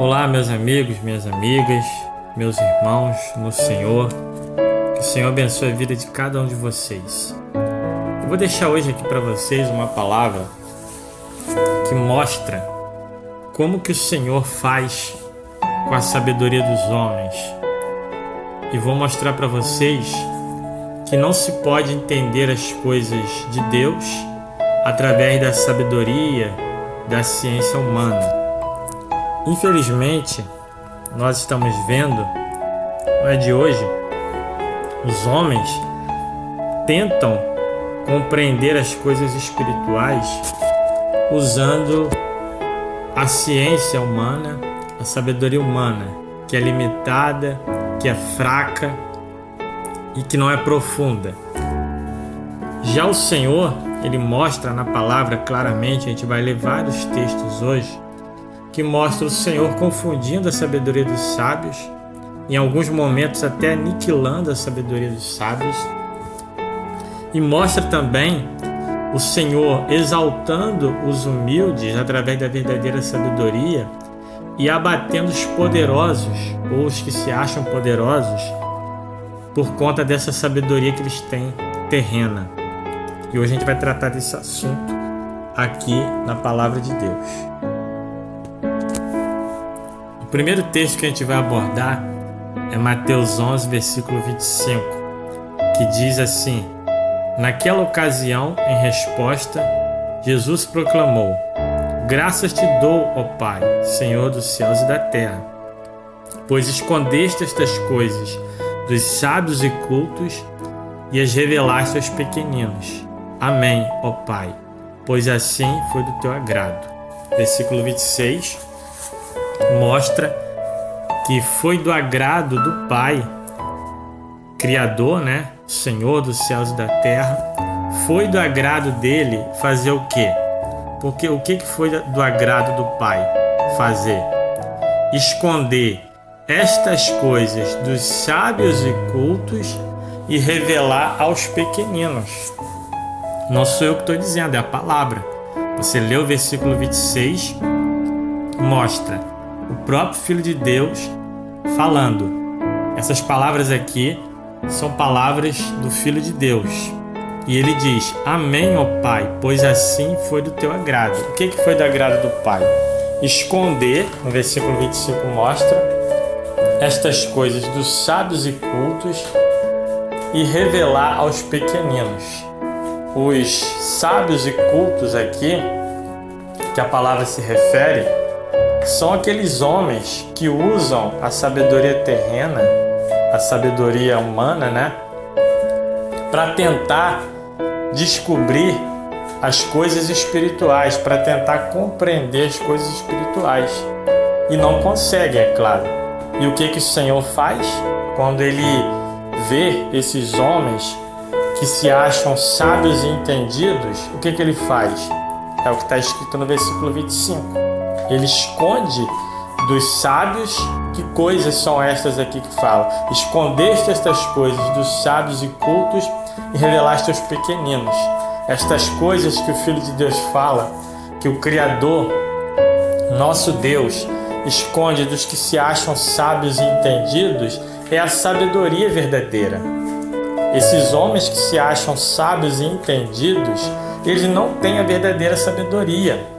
Olá, meus amigos, minhas amigas, meus irmãos no Senhor. Que o Senhor abençoe a vida de cada um de vocês. Eu vou deixar hoje aqui para vocês uma palavra que mostra como que o Senhor faz com a sabedoria dos homens. E vou mostrar para vocês que não se pode entender as coisas de Deus através da sabedoria da ciência humana. Infelizmente, nós estamos vendo, não é de hoje, os homens tentam compreender as coisas espirituais usando a ciência humana, a sabedoria humana, que é limitada, que é fraca e que não é profunda. Já o Senhor, Ele mostra na palavra claramente, a gente vai ler vários textos hoje, que mostra o Senhor confundindo a sabedoria dos sábios, em alguns momentos até aniquilando a sabedoria dos sábios, e mostra também o Senhor exaltando os humildes através da verdadeira sabedoria e abatendo os poderosos, ou os que se acham poderosos, por conta dessa sabedoria que eles têm terrena. E hoje a gente vai tratar desse assunto aqui na Palavra de Deus. O primeiro texto que a gente vai abordar é Mateus 11, versículo 25, que diz assim: Naquela ocasião, em resposta, Jesus proclamou: Graças te dou, ó Pai, Senhor dos céus e da terra, pois escondeste estas coisas dos sábios e cultos e as revelaste aos pequeninos. Amém, ó Pai, pois assim foi do teu agrado. Versículo 26 mostra que foi do agrado do Pai, Criador, Senhor dos céus e da terra, foi do agrado dele fazer o quê? Porque o que foi do agrado do Pai fazer? Esconder estas coisas dos sábios e cultos e revelar aos pequeninos. Não sou eu que estou dizendo, é a palavra. Você lê o versículo 26, mostra o próprio Filho de Deus falando. Essas palavras aqui são palavras do Filho de Deus. E ele diz: Amém, ó Pai, pois assim foi do teu agrado. O que foi do agrado do Pai? Esconder, no versículo 25 mostra, estas coisas dos sábios e cultos e revelar aos pequeninos. Os sábios e cultos aqui, que a palavra se refere, são aqueles homens que usam a sabedoria terrena, a sabedoria humana, para tentar descobrir as coisas espirituais, para tentar compreender as coisas espirituais. E não conseguem, é claro. E o que o Senhor faz quando Ele vê esses homens que se acham sábios e entendidos? O que Ele faz? É o que está escrito no versículo 25. Ele esconde dos sábios. Que coisas são estas aqui que fala? Escondeste estas coisas dos sábios e cultos e revelaste aos pequeninos. Estas coisas que o Filho de Deus fala, que o Criador, nosso Deus, esconde dos que se acham sábios e entendidos, é a sabedoria verdadeira. Esses homens que se acham sábios e entendidos, eles não têm a verdadeira sabedoria.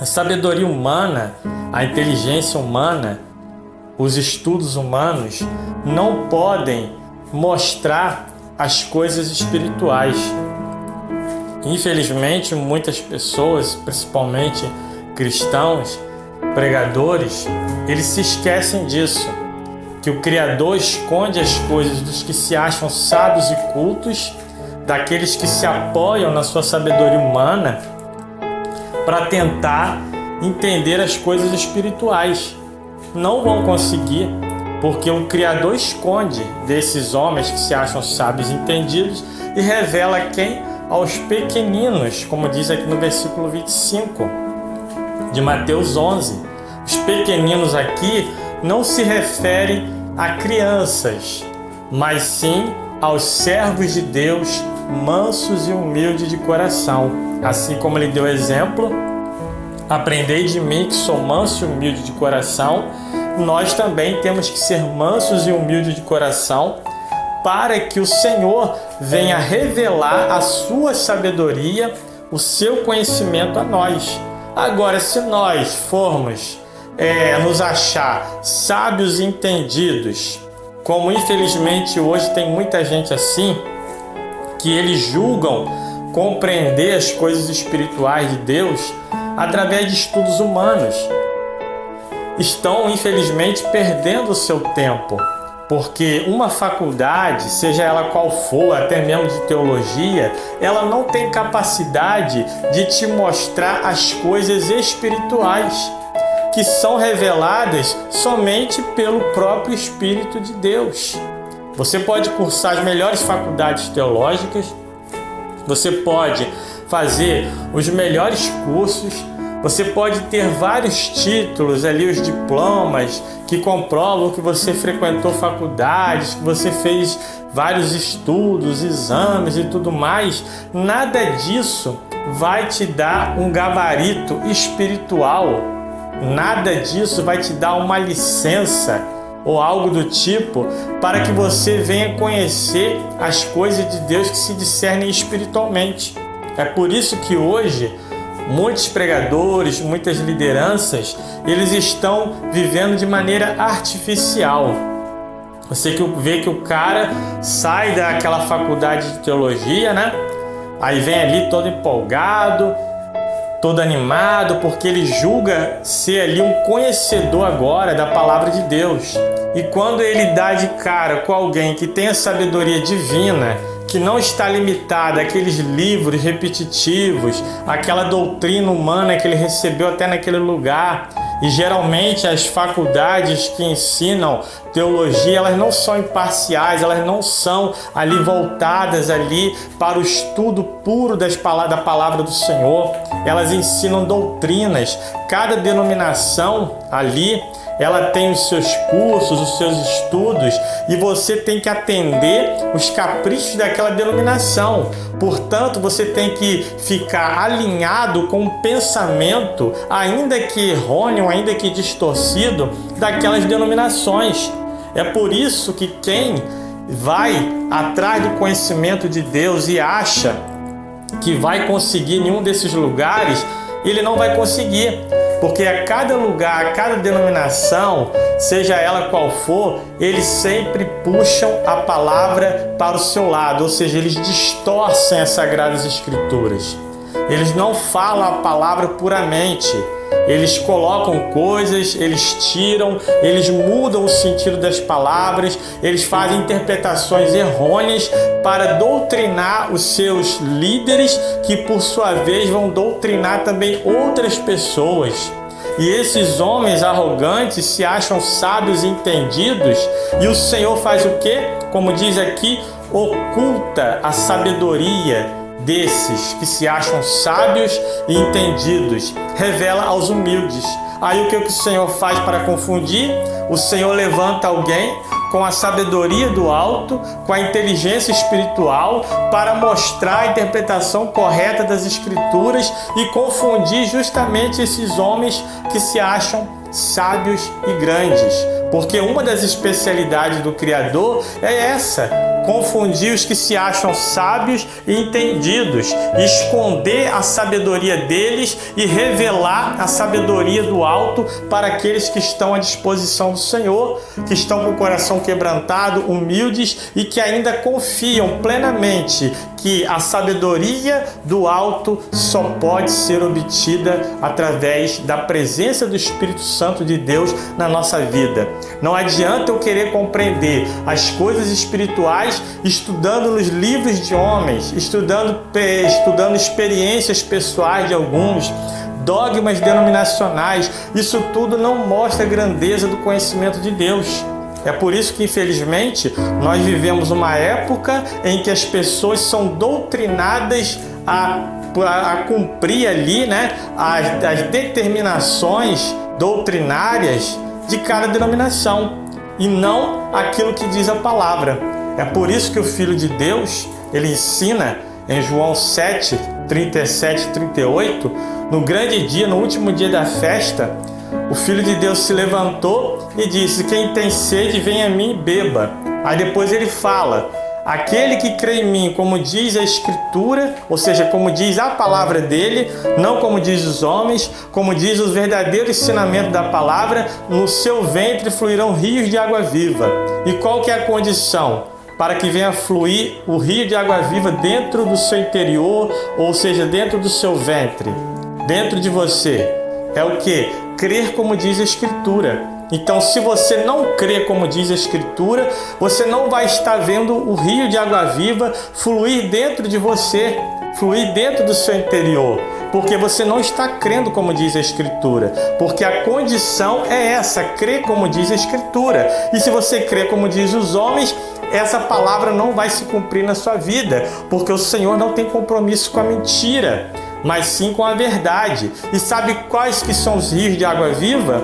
A sabedoria humana, a inteligência humana, os estudos humanos não podem mostrar as coisas espirituais. Infelizmente, muitas pessoas, principalmente cristãos, pregadores, eles se esquecem disso, que o Criador esconde as coisas dos que se acham sábios e cultos, daqueles que se apoiam na sua sabedoria humana, para tentar entender as coisas espirituais. Não vão conseguir, porque o Criador esconde desses homens que se acham sábios e entendidos e revela quem? Aos pequeninos, como diz aqui no versículo 25 de Mateus 11. Os pequeninos aqui não se referem a crianças, mas sim aos servos de Deus, mansos e humildes de coração. Assim como ele deu exemplo Aprendei de mim que sou manso e humilde de coração. Nós também temos que ser mansos e humildes de coração para que o Senhor venha revelar a sua sabedoria, o seu conhecimento a nós. Agora, se nós formos nos achar sábios e entendidos, como infelizmente hoje tem muita gente assim, que eles julgam compreender as coisas espirituais de Deus através de estudos humanos, estão infelizmente perdendo o seu tempo, porque uma faculdade, seja ela qual for, até mesmo de teologia, ela não tem capacidade de te mostrar as coisas espirituais que são reveladas somente pelo próprio Espírito de Deus. Você pode cursar as melhores faculdades teológicas, você pode fazer os melhores cursos, você pode ter vários títulos ali, os diplomas que comprovam que você frequentou faculdades, que você fez vários estudos, exames e tudo mais. Nada disso vai te dar um gabarito espiritual. Nada disso vai te dar uma licença ou algo do tipo para que você venha conhecer as coisas de Deus que se discernem espiritualmente. É por isso que hoje muitos pregadores, muitas lideranças, eles estão vivendo de maneira artificial. Você vê que o cara sai daquela faculdade de teologia, né? Aí vem ali todo empolgado, todo animado, porque ele julga ser ali um conhecedor agora da palavra de Deus. E quando ele dá de cara com alguém que tem a sabedoria divina, que não está limitada àqueles livros repetitivos, àquela doutrina humana que ele recebeu até naquele lugar, e geralmente as faculdades que ensinam teologia, elas não são imparciais, elas não são ali voltadas ali para o estudo puro da palavra do Senhor. Elas ensinam doutrinas. Cada denominação ali, ela tem os seus cursos, os seus estudos, e você tem que atender os caprichos daquela denominação. Portanto, você tem que ficar alinhado com o pensamento, ainda que errôneo, ainda que distorcido, daquelas denominações. É por isso que quem vai atrás do conhecimento de Deus e acha que vai conseguir nenhum desses lugares, ele não vai conseguir. Porque a cada lugar, a cada denominação, seja ela qual for, eles sempre puxam a palavra para o seu lado, ou seja, eles distorcem as Sagradas Escrituras. Eles não falam a palavra puramente. Eles colocam coisas, eles tiram, eles mudam o sentido das palavras, eles fazem interpretações errôneas para doutrinar os seus líderes, que por sua vez vão doutrinar também outras pessoas. E esses homens arrogantes se acham sábios e entendidos, e o Senhor faz o quê? Como diz aqui, oculta a sabedoria desses que se acham sábios e entendidos, revela aos humildes. Aí o que o Senhor faz para confundir? O Senhor levanta alguém com a sabedoria do alto, com a inteligência espiritual, para mostrar a interpretação correta das Escrituras e confundir justamente esses homens que se acham sábios e grandes. Porque uma das especialidades do Criador é essa: confundir os que se acham sábios e entendidos, esconder a sabedoria deles e revelar a sabedoria do alto para aqueles que estão à disposição do Senhor, que estão com o coração quebrantado, humildes e que ainda confiam plenamente que a sabedoria do alto só pode ser obtida através da presença do Espírito Santo de Deus na nossa vida. Não adianta eu querer compreender as coisas espirituais estudando nos livros de homens, estudando experiências pessoais de alguns, dogmas denominacionais. Isso tudo não mostra a grandeza do conhecimento de Deus. É por isso que, infelizmente, nós vivemos uma época em que as pessoas são doutrinadas a cumprir ali, né, as determinações doutrinárias de cada denominação e não aquilo que diz a palavra. É por isso que o Filho de Deus, ele ensina em João 7, 37 e 38, No grande dia, no último dia da festa, o Filho de Deus se levantou e disse: quem tem sede, venha a mim e beba. Aí depois ele fala: aquele que crê em mim, como diz a Escritura, ou seja, como diz a palavra dele, não como diz os homens, como diz o verdadeiro ensinamento da palavra, no seu ventre fluirão rios de água viva. E qual que é a condição para que venha fluir o rio de água viva dentro do seu interior, ou seja, dentro do seu ventre, dentro de você? É o que? Crer como diz a Escritura. Então, se você não crê como diz a Escritura, você não vai estar vendo o rio de água viva fluir dentro de você, fluir dentro do seu interior, porque você não está crendo como diz a Escritura, porque a condição é essa, crer como diz a Escritura. E se você crê como diz os homens, essa palavra não vai se cumprir na sua vida, porque o Senhor não tem compromisso com a mentira, mas sim com a verdade. E sabe quais que são os rios de água viva?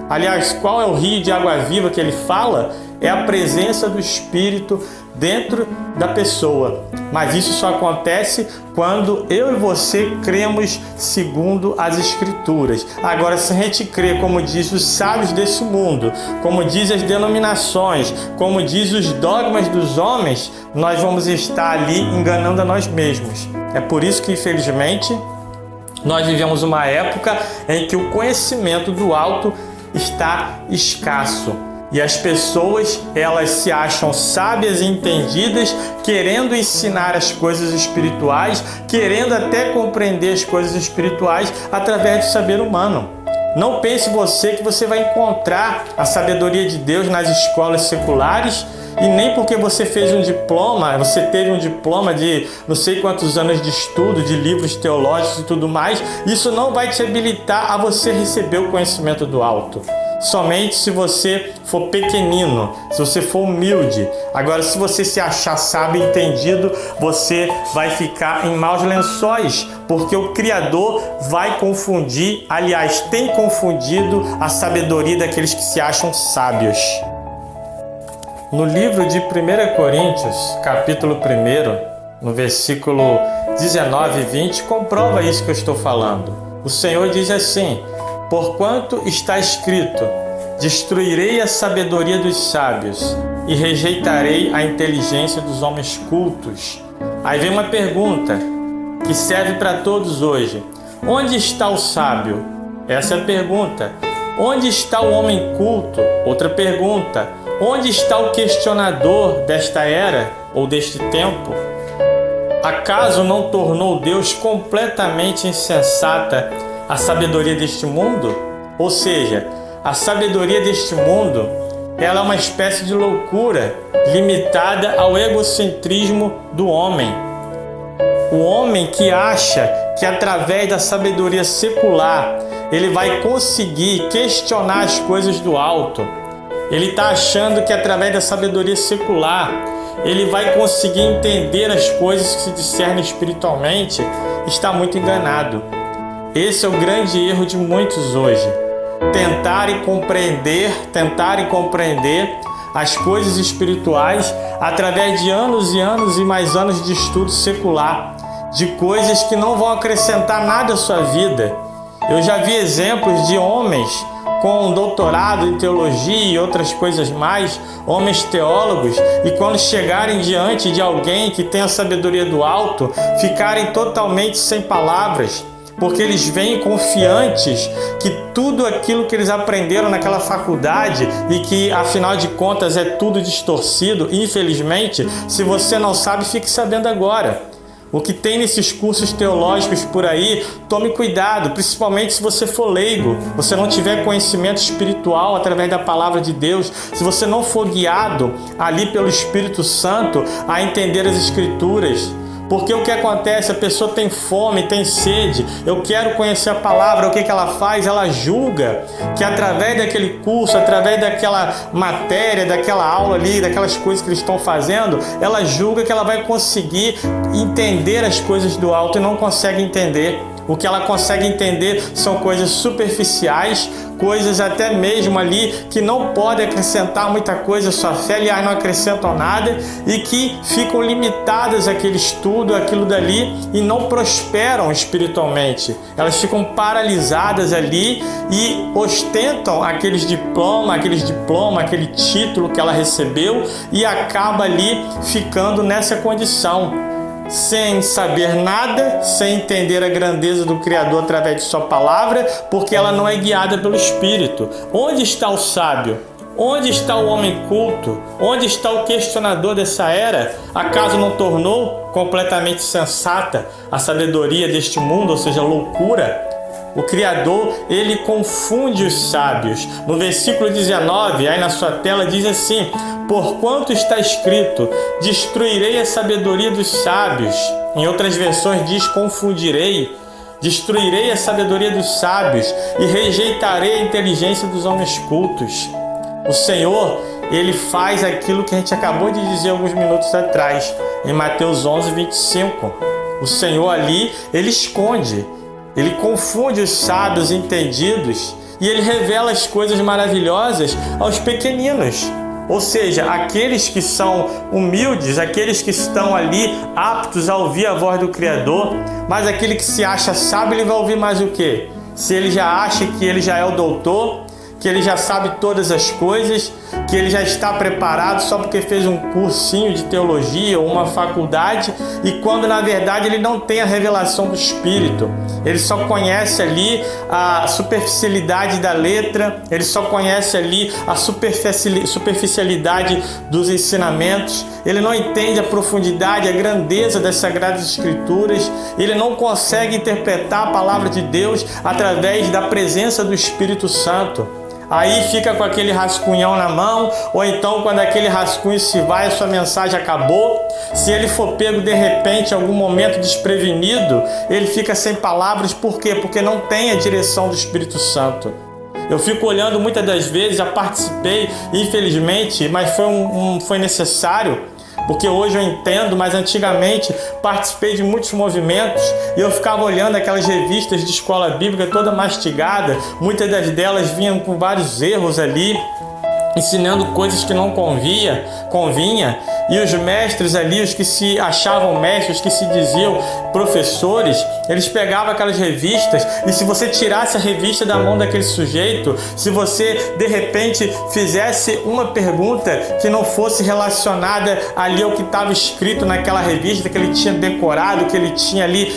Aliás, qual é o rio de água viva que ele fala? É a presença do Espírito dentro da pessoa. Mas isso só acontece quando eu e você cremos segundo as Escrituras. Agora, se a gente crê como diz os sábios desse mundo, como diz as denominações, como diz os dogmas dos homens, nós vamos estar ali enganando a nós mesmos. É por isso que, infelizmente, nós vivemos uma época em que o conhecimento do alto está escasso e as pessoas, elas se acham sábias e entendidas, querendo ensinar as coisas espirituais, querendo até compreender as coisas espirituais através do saber humano. Não pense você que você vai encontrar a sabedoria de Deus nas escolas seculares, e nem porque você fez um diploma, você teve um diploma de não sei quantos anos de estudo, de livros teológicos e tudo mais, isso não vai te habilitar a você receber o conhecimento do alto. Somente se você for pequenino, se você for humilde. Agora, se você se achar sábio e entendido, você vai ficar em maus lençóis, porque o Criador vai confundir, aliás, tem confundido a sabedoria daqueles que se acham sábios. No livro de 1 Coríntios, capítulo 1, no versículo 19 e 20, comprova isso que eu estou falando. O Senhor diz assim: porquanto está escrito, destruirei a sabedoria dos sábios e rejeitarei a inteligência dos homens cultos. Aí vem uma pergunta que serve para todos hoje: onde está o sábio? Essa é a pergunta. Onde está o homem culto? Outra pergunta. Onde está o questionador desta era ou deste tempo? Acaso não tornou Deus completamente insensata a sabedoria deste mundo? Ou seja, a sabedoria deste mundo, ela é uma espécie de loucura limitada ao egocentrismo do homem. O homem que acha que através da sabedoria secular ele vai conseguir questionar as coisas do alto. Ele está achando que através da sabedoria secular ele vai conseguir entender as coisas que se discernem espiritualmente. Está muito enganado. Esse é o grande erro de muitos hoje. Tentarem compreender as coisas espirituais através de anos e anos e mais anos de estudo secular, de coisas que não vão acrescentar nada à sua vida. Eu já vi exemplos de homens com um doutorado em teologia e outras coisas mais, homens teólogos, e quando chegarem diante de alguém que tem a sabedoria do alto, ficarem totalmente sem palavras, porque eles vêm confiantes que tudo aquilo que eles aprenderam naquela faculdade e que, afinal de contas, é tudo distorcido. Infelizmente, se você não sabe, fique sabendo agora. O que tem nesses cursos teológicos por aí, tome cuidado, principalmente se você for leigo, você não tiver conhecimento espiritual através da palavra de Deus, se você não for guiado ali pelo Espírito Santo a entender as Escrituras. Porque o que acontece? A pessoa tem fome, tem sede, eu quero conhecer a palavra, o que ela faz? Ela julga que através daquele curso, através daquela matéria, daquela aula ali, daquelas coisas que eles estão fazendo, ela julga que ela vai conseguir entender as coisas do alto e não consegue entender. O que ela consegue entender são coisas superficiais, coisas até mesmo ali que não podem acrescentar muita coisa à sua fé, aliás, não acrescentam nada, e que ficam limitadas àquele estudo, àquilo dali, e não prosperam espiritualmente. Elas ficam paralisadas ali e ostentam aquele diploma, aquele título que ela recebeu, e acaba ali ficando nessa condição, sem saber nada, sem entender a grandeza do Criador através de sua palavra, porque ela não é guiada pelo Espírito. Onde está o sábio? Onde está o homem culto? Onde está o questionador dessa era? Acaso não tornou completamente sensata a sabedoria deste mundo, ou seja, loucura? O Criador, ele confunde os sábios. No versículo 19, aí na sua tela, diz assim: porquanto está escrito, destruirei a sabedoria dos sábios. Em outras versões diz, confundirei. Destruirei a sabedoria dos sábios e rejeitarei a inteligência dos homens cultos. O Senhor, ele faz aquilo que a gente acabou de dizer alguns minutos atrás, em Mateus 11, 25. O Senhor ali, ele esconde. Ele confunde os sábios entendidos e ele revela as coisas maravilhosas aos pequeninos. Ou seja, aqueles que são humildes, aqueles que estão ali aptos a ouvir a voz do Criador, mas aquele que se acha sábio, ele vai ouvir mais o quê? Se ele já acha que ele já é o doutor, que ele já sabe todas as coisas, que ele já está preparado só porque fez um cursinho de teologia ou uma faculdade, e quando na verdade ele não tem a revelação do Espírito. Ele só conhece ali a superficialidade da letra, ele só conhece ali a superficialidade dos ensinamentos, ele não entende a profundidade, a grandeza das Sagradas Escrituras, ele não consegue interpretar a palavra de Deus através da presença do Espírito Santo. Aí fica com aquele rascunhão na mão, ou então quando aquele rascunho se vai, a sua mensagem acabou. Se ele for pego de repente, em algum momento desprevenido, ele fica sem palavras. Por quê? Porque não tem a direção do Espírito Santo. Eu fico olhando muitas das vezes, já participei, infelizmente, mas foi necessário, porque hoje eu entendo, mas antigamente participei de muitos movimentos e eu ficava olhando aquelas revistas de escola bíblica toda mastigada, muitas delas vinham com vários erros ali, ensinando coisas que não convinha, e os mestres ali, os que se achavam mestres, os que se diziam professores, eles pegavam aquelas revistas, e se você tirasse a revista da mão daquele sujeito, se você de repente fizesse uma pergunta que não fosse relacionada ali ao que estava escrito naquela revista, que ele tinha decorado, que ele tinha ali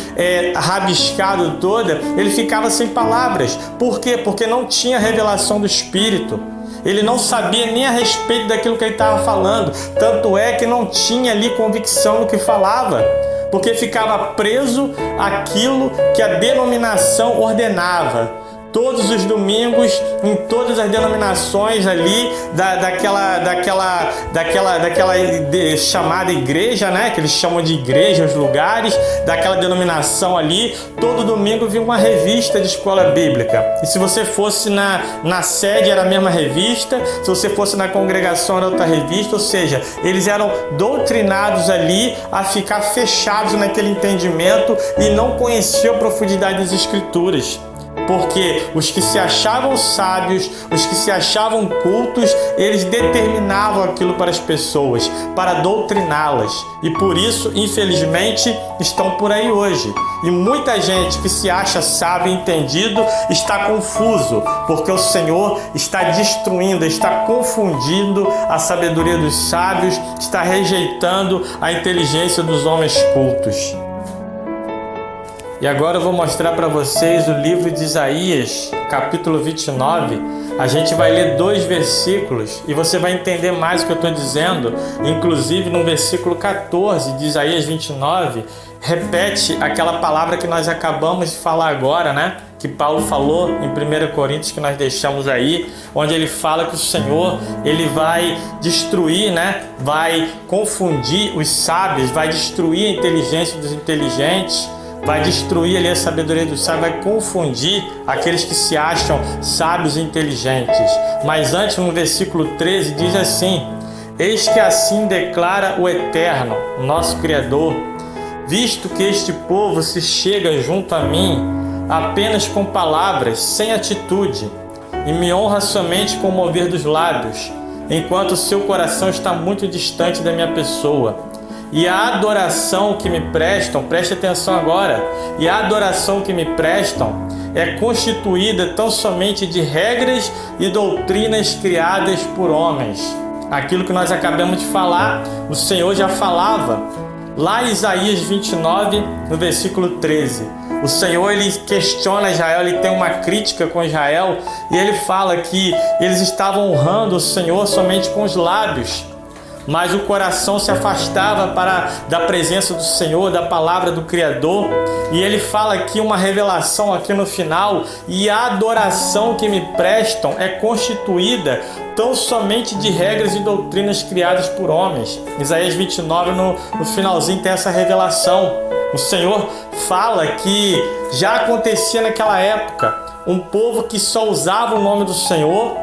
rabiscado toda, ele ficava sem palavras. Por quê? Porque não tinha revelação do Espírito. Ele não sabia nem a respeito daquilo que ele estava falando. Tanto é que não tinha ali convicção no que falava, porque ficava preso àquilo que a denominação ordenava. Todos os domingos, em todas as denominações ali, daquela chamada igreja, né? Que eles chamam de igreja, os lugares, daquela denominação ali, todo domingo vinha uma revista de escola bíblica. E se você fosse na sede, era a mesma revista, se você fosse na congregação, era outra revista, ou seja, eles eram doutrinados ali a ficar fechados naquele entendimento e não conheciam a profundidade das Escrituras. Porque os que se achavam sábios, os que se achavam cultos, eles determinavam aquilo para as pessoas, para doutriná-las. E por isso, infelizmente, estão por aí hoje. E muita gente que se acha sábio e entendido está confuso, porque o Senhor está destruindo, está confundindo a sabedoria dos sábios, está rejeitando a inteligência dos homens cultos. E agora eu vou mostrar para vocês o livro de Isaías, capítulo 29. A gente vai ler 2 versículos e você vai entender mais o que eu estou dizendo. Inclusive no versículo 14 de Isaías 29, repete aquela palavra que nós acabamos de falar agora, né? Que Paulo falou em 1 Coríntios, que nós deixamos aí, onde ele fala que o Senhor, ele vai destruir, né? Vai confundir os sábios, vai destruir a inteligência dos inteligentes, vai destruir ali a sabedoria dos sábios, vai confundir aqueles que se acham sábios e inteligentes. Mas antes, no versículo 13, diz assim: eis que assim declara o Eterno, nosso Criador, visto que este povo se chega junto a mim apenas com palavras, sem atitude, e me honra somente com o mover dos lábios, enquanto o seu coração está muito distante da minha pessoa. E a adoração que me prestam, preste atenção agora, e a adoração que me prestam é constituída tão somente de regras e doutrinas criadas por homens. Aquilo que nós acabamos de falar, o Senhor já falava lá em Isaías 29, no versículo 13. O Senhor, ele questiona Israel, ele tem uma crítica com Israel, e ele fala que eles estavam honrando o Senhor somente com os lábios, mas o coração se afastava da presença do Senhor, da palavra do Criador. E ele fala aqui uma revelação aqui no final: e a adoração que me prestam é constituída tão somente de regras e doutrinas criadas por homens. Isaías 29, no finalzinho, tem essa revelação. O Senhor fala que já acontecia naquela época um povo que só usava o nome do Senhor,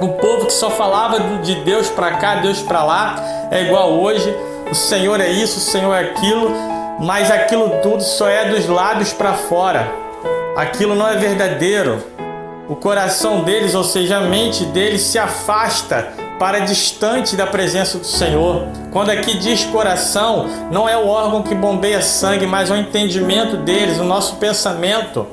um povo que só falava de Deus para cá, Deus para lá. É igual hoje: o Senhor é isso, o Senhor é aquilo, mas aquilo tudo só é dos lábios para fora. Aquilo não é verdadeiro. O coração deles, ou seja, a mente deles, se afasta para distante da presença do Senhor. Quando aqui diz coração, não é o órgão que bombeia sangue, mas o entendimento deles, o nosso pensamento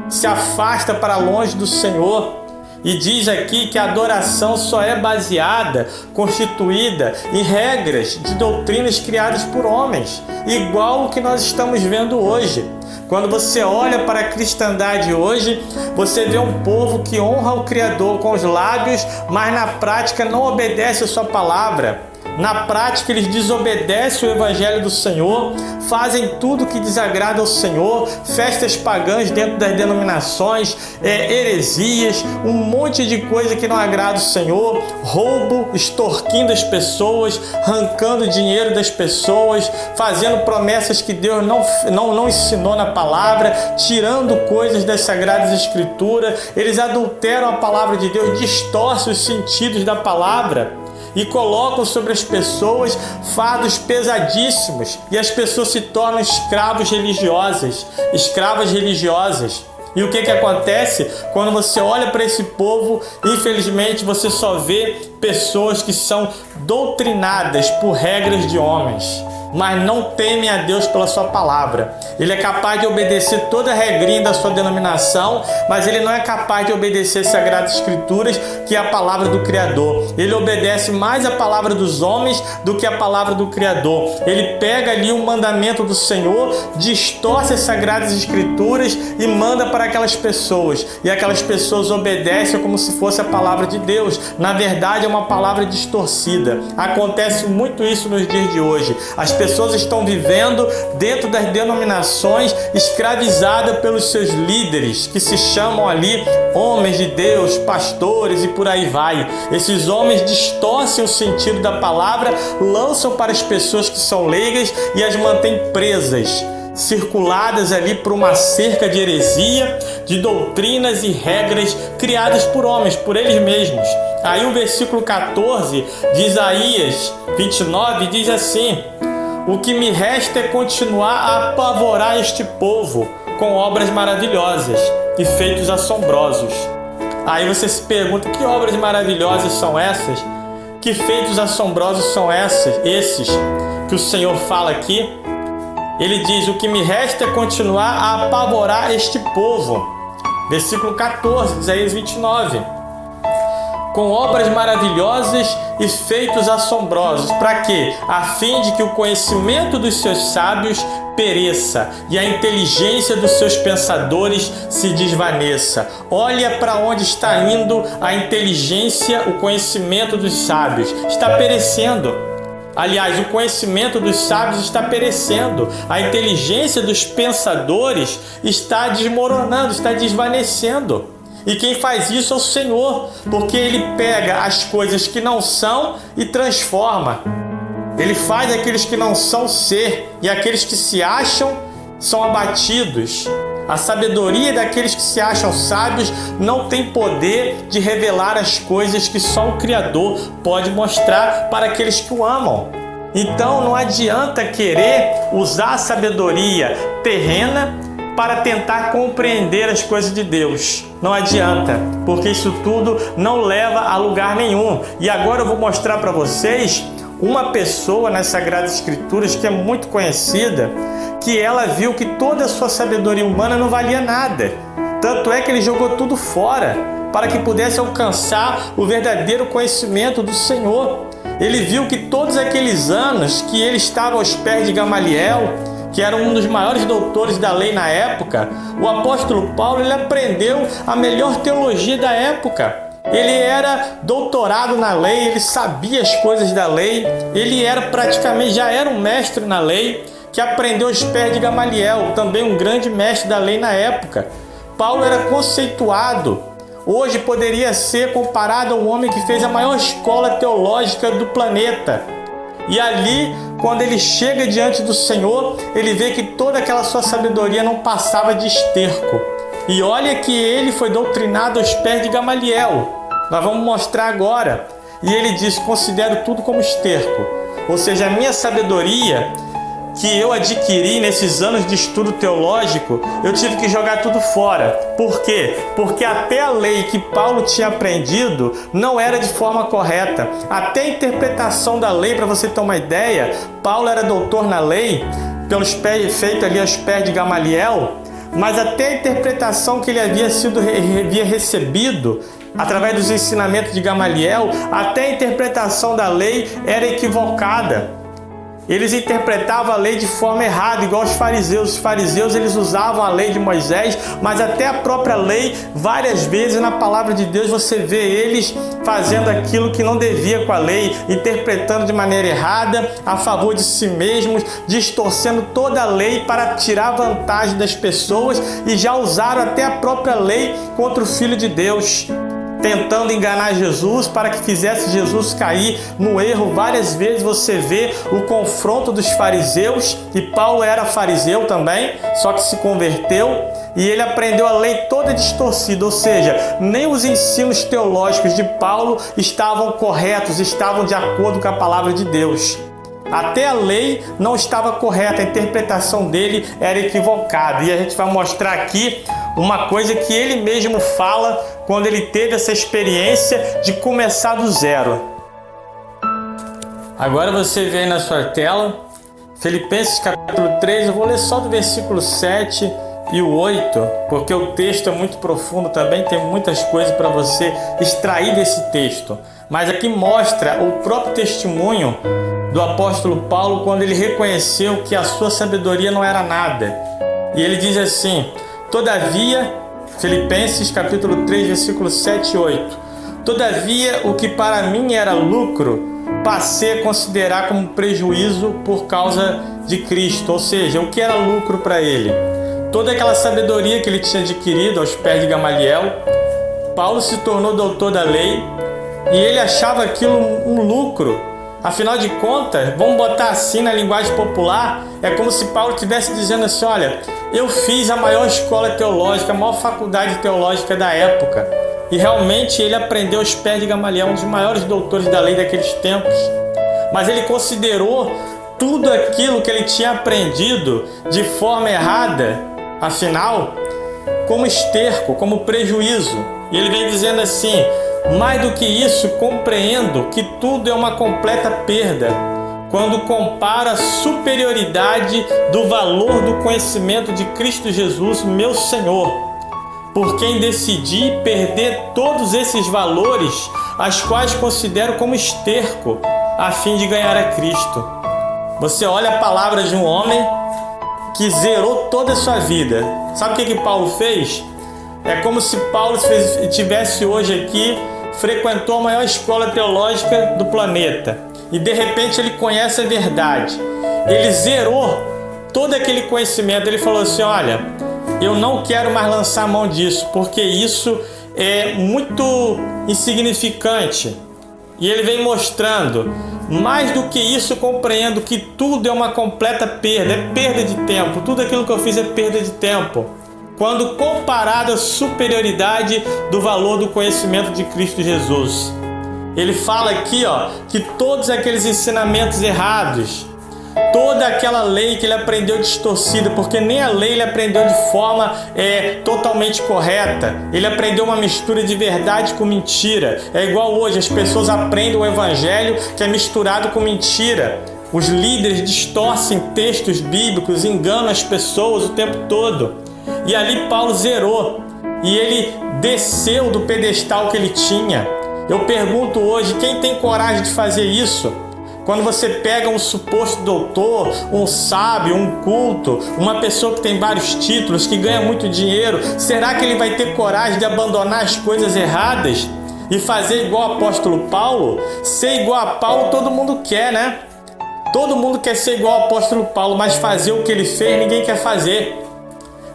se afasta para longe do Senhor. E diz aqui que a adoração só é baseada, constituída em regras de doutrinas criadas por homens, igual o que nós estamos vendo hoje. Quando você olha para a cristandade hoje, você vê um povo que honra o Criador com os lábios, mas na prática não obedece a sua palavra. Na prática, eles desobedecem o Evangelho do Senhor, fazem tudo que desagrada ao Senhor, festas pagãs dentro das denominações, heresias, um monte de coisa que não agrada o Senhor, roubo, extorquindo as pessoas, arrancando dinheiro das pessoas, fazendo promessas que Deus não ensinou na palavra, tirando coisas das Sagradas Escrituras. Eles adulteram a palavra de Deus, distorcem os sentidos da palavra e colocam sobre as pessoas fardos pesadíssimos, e as pessoas se tornam escravas religiosas. E o que acontece? Quando você olha para esse povo, infelizmente você só vê pessoas que são doutrinadas por regras de homens, mas não temem a Deus pela sua palavra. Ele é capaz de obedecer toda a regrinha da sua denominação, mas ele não é capaz de obedecer as Sagradas Escrituras, que é a palavra do Criador. Ele obedece mais a palavra dos homens do que a palavra do Criador. Ele pega ali um mandamento do Senhor, distorce as Sagradas Escrituras e manda para aquelas pessoas. E aquelas pessoas obedecem como se fosse a palavra de Deus. Na verdade, é uma palavra distorcida. Acontece muito isso nos dias de hoje. As pessoas estão vivendo dentro das denominações, escravizadas pelos seus líderes, que se chamam ali homens de Deus, pastores e por aí vai. Esses homens distorcem o sentido da palavra, lançam para as pessoas que são leigas e as mantêm presas, circuladas ali por uma cerca de heresia, de doutrinas e regras criadas por homens, por eles mesmos. Aí o versículo 14 de Isaías 29 diz assim: o que me resta é continuar a apavorar este povo com obras maravilhosas e feitos assombrosos. Aí você se pergunta: que obras maravilhosas são essas? Que feitos assombrosos são esses que o Senhor fala aqui? Ele diz: o que me resta é continuar a apavorar este povo. Versículo 14 de Isaías 29. Com obras maravilhosas e feitos assombrosos. Para quê? A fim de que o conhecimento dos seus sábios pereça e a inteligência dos seus pensadores se desvaneça. Olha para onde está indo a inteligência, o conhecimento dos sábios. Está perecendo. Aliás, o conhecimento dos sábios está perecendo. A inteligência dos pensadores está desmoronando, está desvanecendo. E quem faz isso é o Senhor, porque Ele pega as coisas que não são e transforma. Ele faz aqueles que não são ser, e aqueles que se acham são abatidos. A sabedoria daqueles que se acham sábios não tem poder de revelar as coisas que só o Criador pode mostrar para aqueles que o amam. Então não adianta querer usar a sabedoria terrena para tentar compreender as coisas de Deus. Não adianta, porque isso tudo não leva a lugar nenhum. E agora eu vou mostrar para vocês uma pessoa nas Sagradas Escrituras que é muito conhecida, que ela viu que toda a sua sabedoria humana não valia nada. Tanto é que ele jogou tudo fora para que pudesse alcançar o verdadeiro conhecimento do Senhor. Ele viu que todos aqueles anos que ele estava aos pés de Gamaliel, que era um dos maiores doutores da lei na época, o apóstolo Paulo ele aprendeu a melhor teologia da época. Ele era doutorado na lei, ele sabia as coisas da lei, ele já era um mestre na lei, que aprendeu aos pés de Gamaliel, também um grande mestre da lei na época. Paulo era conceituado. Hoje poderia ser comparado ao homem que fez a maior escola teológica do planeta. E ali, quando ele chega diante do Senhor, ele vê que toda aquela sua sabedoria não passava de esterco. E olha que ele foi doutrinado aos pés de Gamaliel. Nós vamos mostrar agora. E ele diz: considero tudo como esterco. Ou seja, a minha sabedoria que eu adquiri nesses anos de estudo teológico, eu tive que jogar tudo fora. Por quê? Porque até a lei que Paulo tinha aprendido não era de forma correta. Até a interpretação da lei, para você ter uma ideia, Paulo era doutor na lei, feito ali aos pés de Gamaliel, mas até a interpretação que ele havia recebido através dos ensinamentos de Gamaliel, até a interpretação da lei era equivocada. Eles interpretavam a lei de forma errada, igual os fariseus. Os fariseus eles usavam a lei de Moisés, mas até a própria lei, várias vezes na palavra de Deus você vê eles fazendo aquilo que não devia com a lei, interpretando de maneira errada, a favor de si mesmos, distorcendo toda a lei para tirar vantagem das pessoas, e já usaram até a própria lei contra o Filho de Deus, tentando enganar Jesus para que fizesse Jesus cair no erro. Várias vezes você vê o confronto dos fariseus, e Paulo era fariseu também, só que se converteu e ele aprendeu a lei toda distorcida, ou seja, nem os ensinos teológicos de Paulo estavam corretos, estavam de acordo com a palavra de Deus. Até a lei não estava correta, a interpretação dele era equivocada. E a gente vai mostrar aqui uma coisa que ele mesmo fala quando ele teve essa experiência de começar do zero. Agora você vê aí na sua tela, Filipenses capítulo 3, eu vou ler só do versículo 7 e o 8, porque o texto é muito profundo também, tem muitas coisas para você extrair desse texto. Mas aqui mostra o próprio testemunho do apóstolo Paulo quando ele reconheceu que a sua sabedoria não era nada. E ele diz assim: todavia, Filipenses capítulo 3, versículos 7 e 8, todavia o que para mim era lucro, passei a considerar como prejuízo por causa de Cristo. Ou seja, o que era lucro para ele? Toda aquela sabedoria que ele tinha adquirido aos pés de Gamaliel. Paulo se tornou doutor da lei e ele achava aquilo um lucro. Afinal de contas, vamos botar assim na linguagem popular, é como se Paulo estivesse dizendo assim: olha, eu fiz a maior escola teológica, a maior faculdade teológica da época. E realmente ele aprendeu aos pés de Gamaliel, um dos maiores doutores da lei daqueles tempos. Mas ele considerou tudo aquilo que ele tinha aprendido de forma errada, afinal, como esterco, como prejuízo. E ele vem dizendo assim: mais do que isso, compreendo que tudo é uma completa perda quando comparo a superioridade do valor do conhecimento de Cristo Jesus, meu Senhor, por quem decidi perder todos esses valores, as quais considero como esterco, a fim de ganhar a Cristo. Você olha a palavra de um homem que zerou toda a sua vida. Sabe o que Paulo fez? É como se Paulo estivesse hoje aqui, frequentou a maior escola teológica do planeta e de repente ele conhece a verdade. Ele zerou todo aquele conhecimento. Ele falou assim: olha, eu não quero mais lançar a mão disso, porque isso é muito insignificante. E ele vem mostrando: mais do que isso, compreendo que tudo é uma completa perda, é perda de tempo. Tudo aquilo que eu fiz é perda de tempo, quando comparado à superioridade do valor do conhecimento de Cristo Jesus. Ele fala aqui, que todos aqueles ensinamentos errados, toda aquela lei que ele aprendeu distorcida, porque nem a lei ele aprendeu de forma totalmente correta. Ele aprendeu uma mistura de verdade com mentira. É igual hoje, as pessoas aprendem o evangelho que é misturado com mentira. Os líderes distorcem textos bíblicos, enganam as pessoas o tempo todo. E ali Paulo zerou, e ele desceu do pedestal que ele tinha. Eu pergunto hoje, quem tem coragem de fazer isso? Quando você pega um suposto doutor, um sábio, um culto, uma pessoa que tem vários títulos, que ganha muito dinheiro, será que ele vai ter coragem de abandonar as coisas erradas e fazer igual o apóstolo Paulo? Ser igual a Paulo todo mundo quer, né? Todo mundo quer ser igual ao apóstolo Paulo, mas fazer o que ele fez ninguém quer fazer.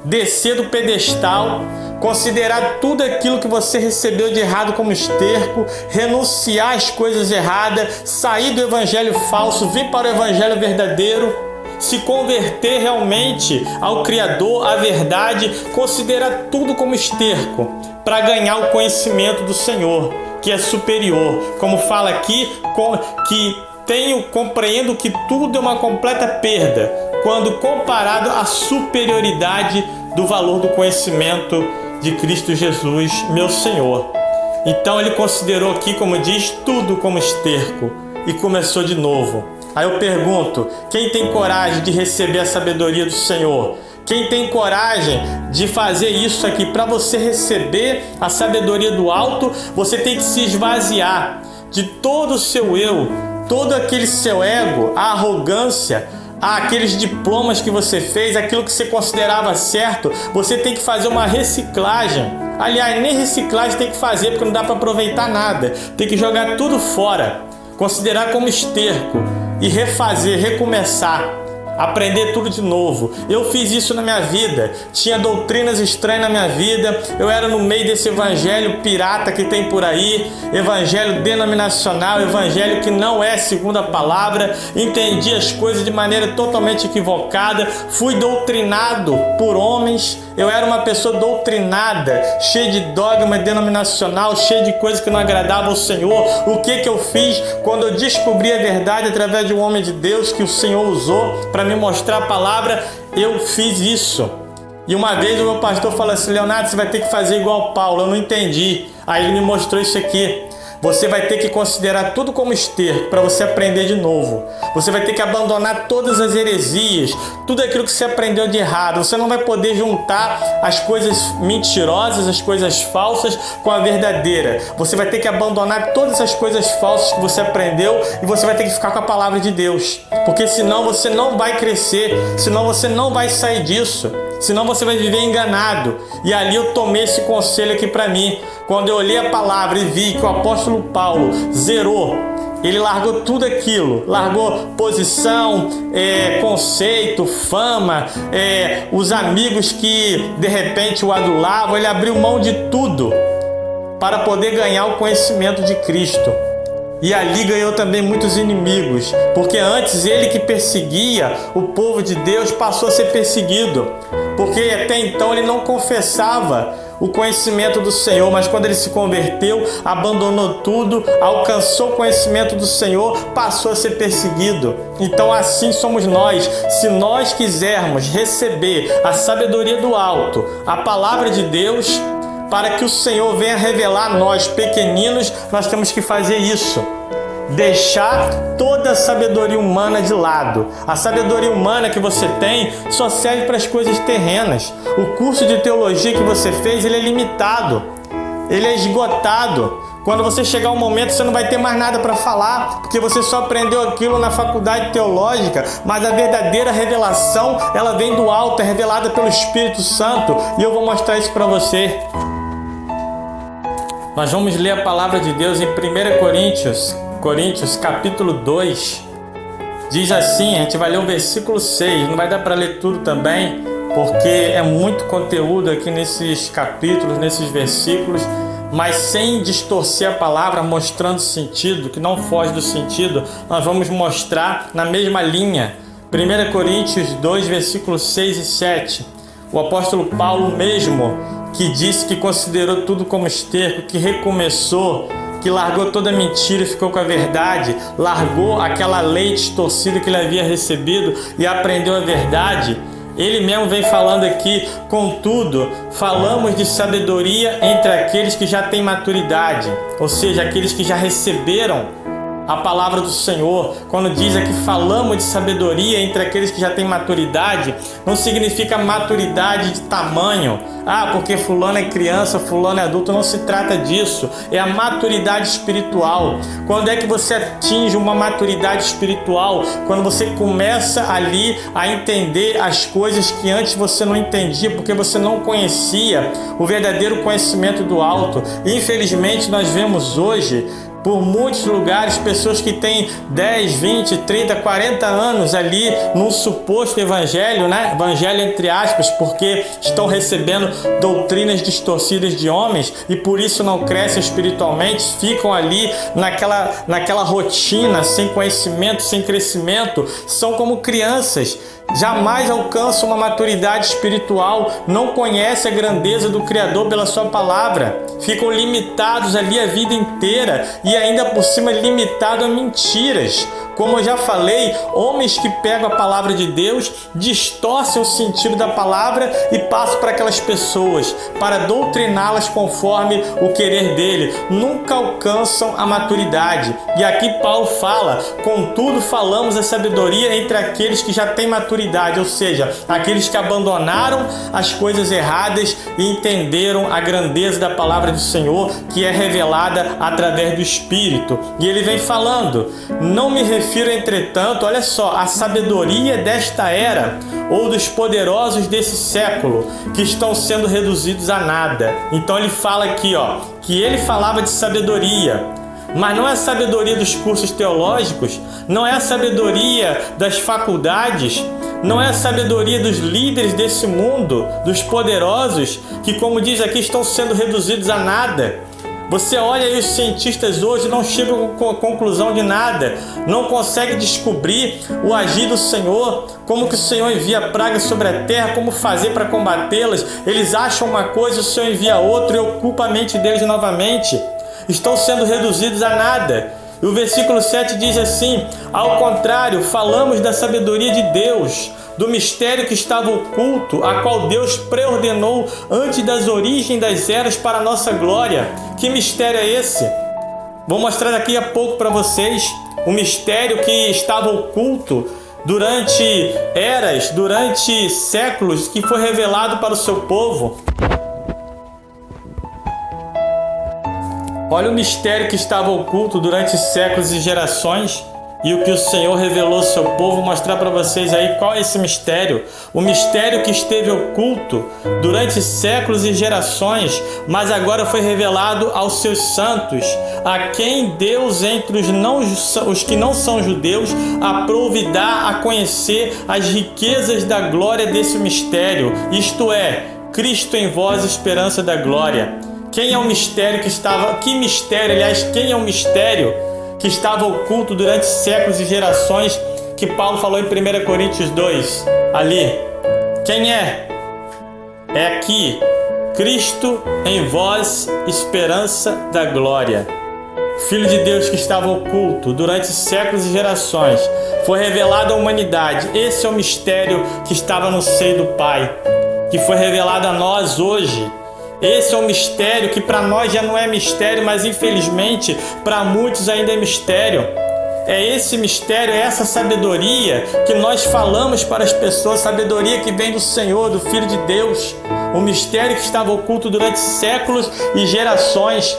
Descer do pedestal, considerar tudo aquilo que você recebeu de errado como esterco, renunciar às coisas erradas, sair do evangelho falso, vir para o evangelho verdadeiro, se converter realmente ao Criador, à verdade, considerar tudo como esterco para ganhar o conhecimento do Senhor, que é superior. Como fala aqui, compreendo que tudo é uma completa perda quando comparado à superioridade do valor do conhecimento de Cristo Jesus, meu Senhor. Então ele considerou aqui, como diz, tudo como esterco e começou de novo. Aí eu pergunto, quem tem coragem de receber a sabedoria do Senhor? Quem tem coragem de fazer isso aqui? Para você receber a sabedoria do alto, você tem que se esvaziar de todo o seu eu, todo aquele seu ego, a arrogância, aqueles diplomas que você fez, aquilo que você considerava certo. Você tem que fazer uma reciclagem. Aliás, nem reciclagem tem que fazer, porque não dá para aproveitar nada. Tem que jogar tudo fora, considerar como esterco e refazer, recomeçar, aprender tudo de novo. Eu fiz isso na minha vida, tinha doutrinas estranhas na minha vida, eu era no meio desse evangelho pirata que tem por aí, evangelho denominacional, evangelho que não é segundo a palavra, entendi as coisas de maneira totalmente equivocada, fui doutrinado por homens, eu era uma pessoa doutrinada, cheia de dogma denominacional, cheia de coisas que não agradavam ao Senhor. O que eu fiz quando eu descobri a verdade através de um homem de Deus que o Senhor usou para me mostrar a palavra? Eu fiz isso. E uma vez o meu pastor falou assim: Leonardo, você vai ter que fazer igual Paulo. Eu não entendi. Aí ele me mostrou isso aqui. Você vai ter que considerar tudo como esterco para você aprender de novo. Você vai ter que abandonar todas as heresias, tudo aquilo que você aprendeu de errado. Você não vai poder juntar as coisas mentirosas, as coisas falsas com a verdadeira. Você vai ter que abandonar todas as coisas falsas que você aprendeu e você vai ter que ficar com a palavra de Deus. Porque senão você não vai crescer, senão você não vai sair disso. Senão você vai viver enganado. E ali eu tomei esse conselho aqui para mim. Quando eu olhei a palavra e vi que o apóstolo Paulo zerou, ele largou tudo aquilo, largou posição, conceito, fama, os amigos que de repente o adulavam, ele abriu mão de tudo para poder ganhar o conhecimento de Cristo. E ali ganhou também muitos inimigos, porque antes ele que perseguia o povo de Deus passou a ser perseguido, porque até então ele não confessava o conhecimento do Senhor, mas quando ele se converteu, abandonou tudo, alcançou o conhecimento do Senhor, passou a ser perseguido. Então assim somos nós. Se nós quisermos receber a sabedoria do alto, a palavra de Deus, para que o Senhor venha revelar a nós pequeninos, nós temos que fazer isso. Deixar toda a sabedoria humana de lado. A sabedoria humana que você tem só serve para as coisas terrenas. O curso de teologia que você fez, ele é limitado, ele é esgotado. Quando você chegar um momento, você não vai ter mais nada para falar, porque você só aprendeu aquilo na faculdade teológica. Mas a verdadeira revelação, ela vem do alto, é revelada pelo Espírito Santo, e eu vou mostrar isso para você. Nós vamos ler a palavra de Deus em 1 Coríntios capítulo 2. Diz assim, a gente vai ler o versículo 6, não vai dar para ler tudo também, porque é muito conteúdo aqui nesses capítulos, nesses versículos, mas sem distorcer a palavra, mostrando sentido, que não foge do sentido, nós vamos mostrar na mesma linha. 1 Coríntios 2, versículos 6 e 7. O apóstolo Paulo mesmo, que disse que considerou tudo como esterco, que recomeçou, que largou toda mentira e ficou com a verdade, largou aquela lei distorcida que ele havia recebido e aprendeu a verdade. Ele mesmo vem falando aqui: contudo, falamos de sabedoria entre aqueles que já têm maturidade, ou seja, aqueles que já receberam a palavra do Senhor. Quando diz aqui falamos de sabedoria entre aqueles que já têm maturidade, não significa maturidade de tamanho. Porque fulano é criança, fulano é adulto. Não se trata disso. É a maturidade espiritual. Quando é que você atinge uma maturidade espiritual? Quando você começa ali a entender as coisas que antes você não entendia, porque você não conhecia o verdadeiro conhecimento do alto. Infelizmente, nós vemos hoje por muitos lugares pessoas que têm 10, 20, 30, 40 anos ali num suposto evangelho, né? Evangelho entre aspas, porque estão recebendo doutrinas distorcidas de homens e por isso não crescem espiritualmente, ficam ali naquela rotina, sem conhecimento, sem crescimento, são como crianças. Jamais alcançam uma maturidade espiritual, não conhecem a grandeza do Criador pela sua palavra, ficam limitados ali a vida inteira e ainda por cima limitados a mentiras. Como eu já falei, homens que pegam a palavra de Deus, distorcem o sentido da palavra e passam para aquelas pessoas, para doutriná-las conforme o querer dele. Nunca alcançam a maturidade. E aqui Paulo fala: contudo falamos a sabedoria entre aqueles que já têm maturidade, ou seja, aqueles que abandonaram as coisas erradas e entenderam a grandeza da palavra do Senhor, que é revelada através do Espírito. E ele vem falando: não me refiro, entretanto, olha só, a sabedoria desta era ou dos poderosos desse século, que estão sendo reduzidos a nada. Então ele fala aqui, que ele falava de sabedoria, mas não é a sabedoria dos cursos teológicos, não é a sabedoria das faculdades, não é a sabedoria dos líderes desse mundo, dos poderosos, que, como diz aqui, estão sendo reduzidos a nada. Você olha aí, os cientistas hoje não chegam com a conclusão de nada, não conseguem descobrir o agir do Senhor, como que o Senhor envia pragas sobre a terra, como fazer para combatê-las. Eles acham uma coisa, o Senhor envia outra e ocupa a mente deles novamente. Estão sendo reduzidos a nada. E o versículo 7 diz assim: ao contrário, falamos da sabedoria de Deus, do mistério que estava oculto, a qual Deus preordenou antes das origens das eras para a nossa glória. Que mistério é esse? Vou mostrar daqui a pouco para vocês o mistério que estava oculto durante eras, durante séculos, que foi revelado para o seu povo. Olha o mistério que estava oculto durante séculos e gerações e o que o Senhor revelou ao seu povo. Vou mostrar para vocês aí qual é esse mistério. O mistério que esteve oculto durante séculos e gerações, mas agora foi revelado aos seus santos, a quem Deus, entre os que não são judeus, aprove dar a conhecer as riquezas da glória desse mistério, isto é, Cristo em vós, esperança da glória. Quem é o mistério que estava... quem é o mistério que estava oculto durante séculos e gerações, que Paulo falou em 1 Coríntios 2, ali? Quem é? É aqui: Cristo em vós, esperança da glória. Filho de Deus que estava oculto durante séculos e gerações, foi revelado à humanidade. Esse é o mistério que estava no seio do Pai, que foi revelado a nós hoje. Esse é um mistério que para nós já não é mistério, mas infelizmente para muitos ainda é mistério. É esse mistério, é essa sabedoria que nós falamos para as pessoas, sabedoria que vem do Senhor, do Filho de Deus. O mistério que estava oculto durante séculos e gerações.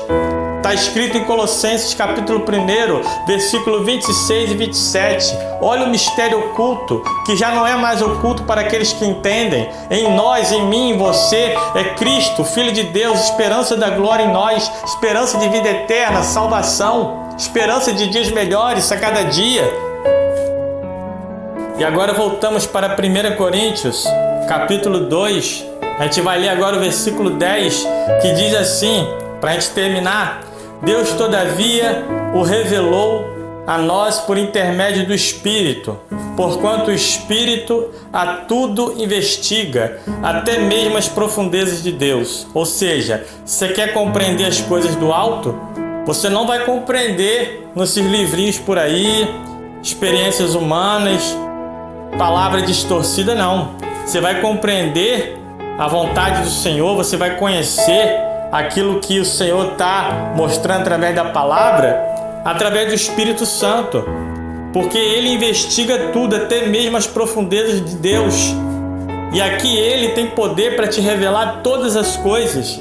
Está escrito em Colossenses capítulo 1, versículo 26 e 27. Olha o mistério oculto, que já não é mais oculto para aqueles que entendem. Em nós, em mim, em você, é Cristo, Filho de Deus, esperança da glória em nós, esperança de vida eterna, salvação, esperança de dias melhores a cada dia. E agora voltamos para 1 Coríntios, capítulo 2. A gente vai ler agora o versículo 10, que diz assim, para a gente terminar: Deus, todavia, o revelou a nós por intermédio do Espírito, porquanto o Espírito a tudo investiga, até mesmo as profundezas de Deus. Ou seja, você quer compreender as coisas do alto? Você não vai compreender nesses livrinhos por aí, experiências humanas, palavra distorcida, não. Você vai compreender a vontade do Senhor, você vai conhecer aquilo que o Senhor está mostrando através da palavra, através do Espírito Santo, porque Ele investiga tudo, até mesmo as profundezas de Deus. E aqui Ele tem poder para te revelar todas as coisas.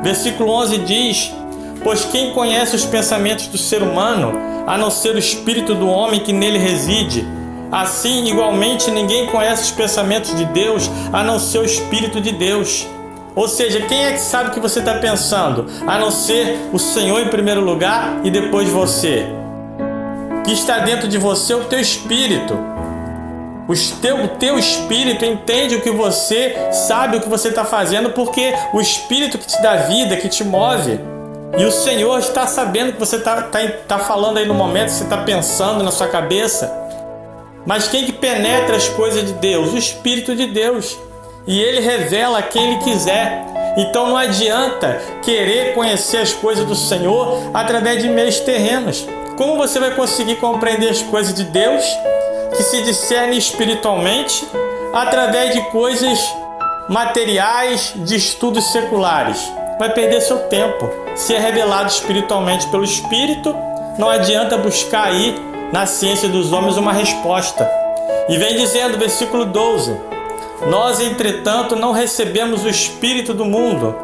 Versículo 11 diz: pois quem conhece os pensamentos do ser humano, a não ser o espírito do homem que nele reside? Assim, igualmente, ninguém conhece os pensamentos de Deus, a não ser o Espírito de Deus. Ou seja, quem é que sabe o que você está pensando? A não ser o Senhor em primeiro lugar e depois você. O que está dentro de você é o teu espírito. O teu espírito entende o que você sabe, o que você está fazendo, porque o espírito que te dá vida, que te move. E o Senhor está sabendo o que você está falando aí no momento, que você está pensando na sua cabeça. Mas quem que penetra as coisas de Deus? O Espírito de Deus. E Ele revela a quem Ele quiser. Então não adianta querer conhecer as coisas do Senhor através de meios terrenos. Como você vai conseguir compreender as coisas de Deus, que se discernem espiritualmente, através de coisas materiais, de estudos seculares? Vai perder seu tempo. Se é revelado espiritualmente pelo Espírito, não adianta buscar aí na ciência dos homens uma resposta. E vem dizendo, versículo 12: nós, entretanto, não recebemos o Espírito do mundo,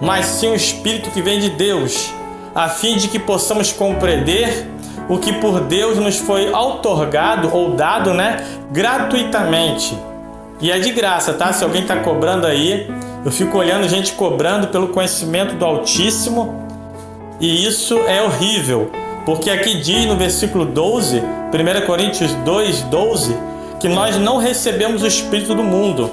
mas sim o Espírito que vem de Deus, a fim de que possamos compreender o que por Deus nos foi outorgado ou dado, gratuitamente. E é de graça, tá? Se alguém está cobrando aí, eu fico olhando gente cobrando pelo conhecimento do Altíssimo, e isso é horrível. Porque aqui diz no versículo 12, 1 Coríntios 2, 12, que nós não recebemos o Espírito do mundo.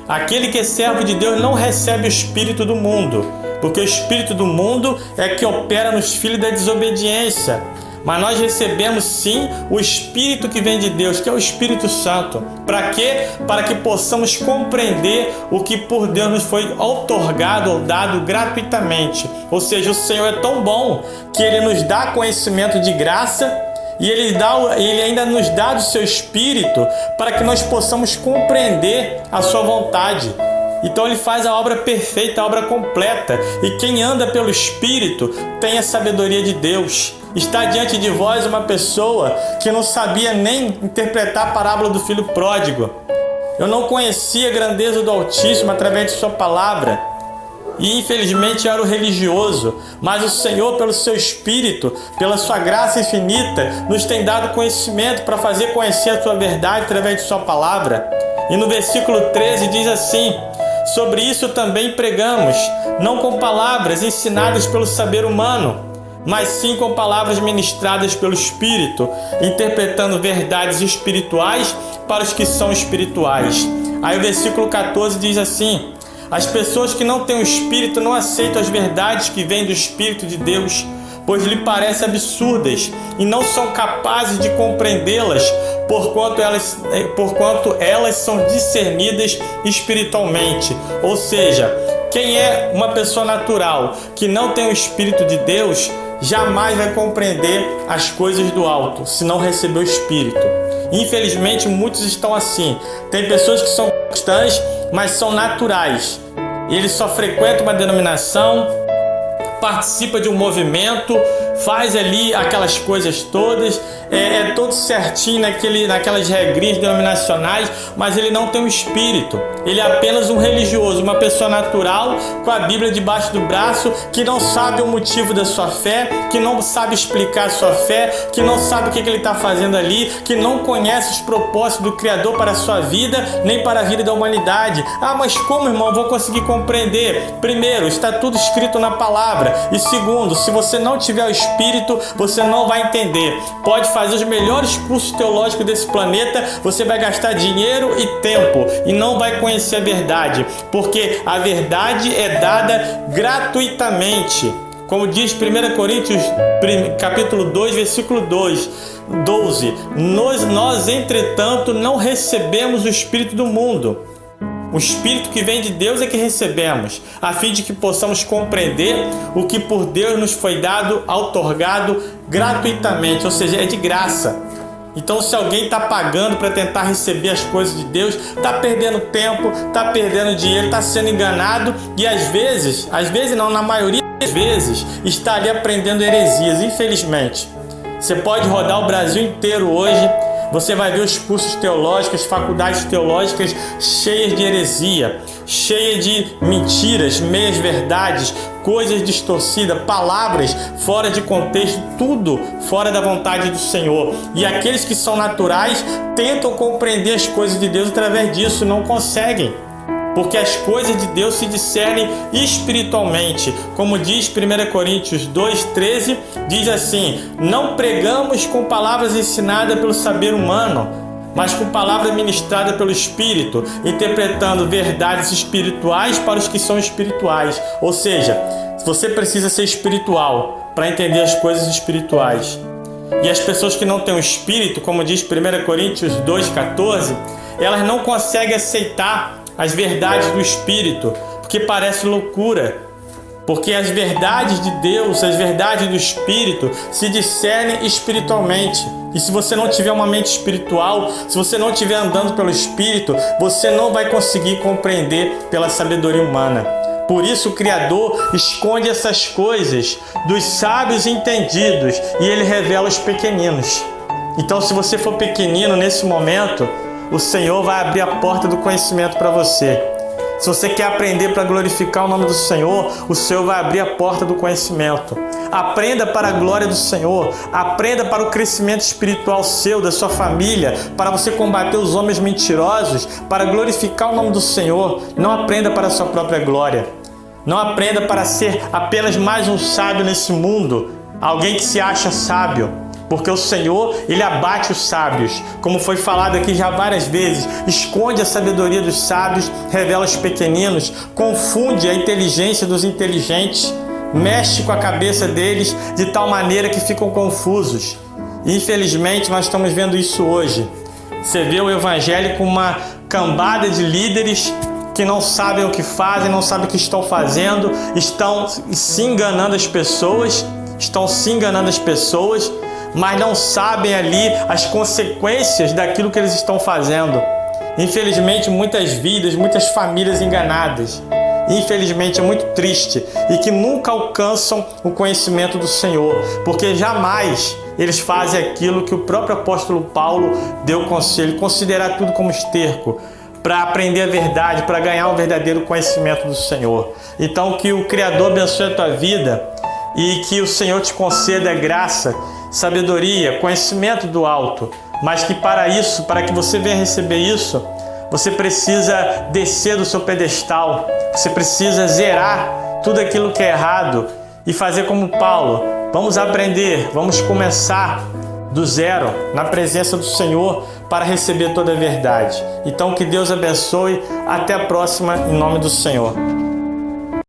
Aquele que é servo de Deus não recebe o Espírito do mundo, porque o Espírito do mundo é que opera nos filhos da desobediência. Mas nós recebemos sim o Espírito que vem de Deus, que é o Espírito Santo. Para quê? Para que possamos compreender o que por Deus nos foi outorgado ou dado gratuitamente. Ou seja, o Senhor é tão bom que Ele nos dá conhecimento de graça e Ele ainda nos dá do seu Espírito para que nós possamos compreender a sua vontade. Então Ele faz a obra perfeita, a obra completa. E quem anda pelo Espírito tem a sabedoria de Deus. Está diante de vós uma pessoa que não sabia nem interpretar a parábola do filho pródigo. Eu não conhecia a grandeza do Altíssimo através de sua palavra. E infelizmente eu era o religioso. Mas o Senhor, pelo seu Espírito, pela sua graça infinita, nos tem dado conhecimento para fazer conhecer a sua verdade através de sua palavra. E no versículo 13 diz assim: sobre isso também pregamos, não com palavras ensinadas pelo saber humano, mas sim com palavras ministradas pelo Espírito, interpretando verdades espirituais para os que são espirituais. Aí o versículo 14 diz assim: as pessoas que não têm o Espírito não aceitam as verdades que vêm do Espírito de Deus, pois lhe parecem absurdas e não são capazes de compreendê-las, porquanto elas são discernidas espiritualmente. Ou seja, quem é uma pessoa natural que não tem o Espírito de Deus jamais vai compreender as coisas do alto, se não receber o Espírito. Infelizmente, muitos estão assim. Tem pessoas que são cristãs, mas são naturais. Eles só frequentam uma denominação, participa de um movimento, faz ali aquelas coisas todas, é todo certinho naquelas regrinhas denominacionais, mas ele não tem o Espírito. Ele é apenas um religioso, uma pessoa natural com a Bíblia debaixo do braço, que não sabe o motivo da sua fé, que não sabe explicar a sua fé, que não sabe o que ele está fazendo ali, que não conhece os propósitos do Criador para a sua vida, nem para a vida da humanidade. Ah, mas como, irmão, vou conseguir compreender? Primeiro, está tudo escrito na palavra. E segundo, se você não tiver o Espírito, você não vai entender. Pode fazer os melhores cursos teológicos desse planeta, você vai gastar dinheiro e tempo e não vai conhecer a verdade, porque a verdade é dada gratuitamente. Como diz 1 Coríntios capítulo 2, versículo 12: nós, entretanto, não recebemos o Espírito do mundo, O Espírito que vem de Deus é que recebemos, a fim de que possamos compreender o que por Deus nos foi dado, outorgado gratuitamente, ou seja, é de graça. Então, se alguém está pagando para tentar receber as coisas de Deus, está perdendo tempo, está perdendo dinheiro, está sendo enganado e às vezes não, na maioria das vezes, está ali aprendendo heresias, infelizmente. Você pode rodar o Brasil inteiro hoje, você vai ver os cursos teológicos, as faculdades teológicas cheias de heresia, cheias de mentiras, meias verdades, coisas distorcidas, palavras fora de contexto, tudo fora da vontade do Senhor. E aqueles que são naturais tentam compreender as coisas de Deus através disso, não conseguem. Porque as coisas de Deus se discernem espiritualmente. Como diz 1 Coríntios 2,13, diz assim: não pregamos com palavras ensinadas pelo saber humano, mas com palavras ministradas pelo Espírito, interpretando verdades espirituais para os que são espirituais. Ou seja, você precisa ser espiritual para entender as coisas espirituais. E as pessoas que não têm o Espírito, como diz 1 Coríntios 2,14, elas não conseguem aceitar as verdades do Espírito, porque parece loucura. Porque as verdades de Deus, as verdades do Espírito se discernem espiritualmente. E se você não tiver uma mente espiritual, se você não estiver andando pelo Espírito, você não vai conseguir compreender pela sabedoria humana. Por isso o Criador esconde essas coisas dos sábios entendidos e Ele revela os pequeninos. Então, se você for pequenino nesse momento, o Senhor vai abrir a porta do conhecimento para você. Se você quer aprender para glorificar o nome do Senhor, o Senhor vai abrir a porta do conhecimento. Aprenda para a glória do Senhor, aprenda para o crescimento espiritual seu, da sua família, para você combater os homens mentirosos, para glorificar o nome do Senhor. Não aprenda para a sua própria glória. Não aprenda para ser apenas mais um sábio nesse mundo, alguém que se acha sábio. Porque o Senhor, Ele abate os sábios, como foi falado aqui já várias vezes, esconde a sabedoria dos sábios, revela os pequeninos, confunde a inteligência dos inteligentes, mexe com a cabeça deles de tal maneira que ficam confusos. E, infelizmente, nós estamos vendo isso hoje. Você vê o Evangelho com uma cambada de líderes que não sabem o que fazem, não sabem o que estão fazendo, estão se enganando as pessoas, mas não sabem ali as consequências daquilo que eles estão fazendo. Infelizmente, muitas vidas, muitas famílias enganadas. Infelizmente, é muito triste e que nunca alcançam o conhecimento do Senhor, porque jamais eles fazem aquilo que o próprio apóstolo Paulo deu conselho, considerar tudo como esterco, para aprender a verdade, para ganhar o verdadeiro conhecimento do Senhor. Então, que o Criador abençoe a tua vida e que o Senhor te conceda graça, sabedoria, conhecimento do alto, mas que para isso, para que você venha receber isso, você precisa descer do seu pedestal, você precisa zerar tudo aquilo que é errado e fazer como Paulo. Vamos aprender, vamos começar do zero, na presença do Senhor, para receber toda a verdade. Então que Deus abençoe, até a próxima, em nome do Senhor.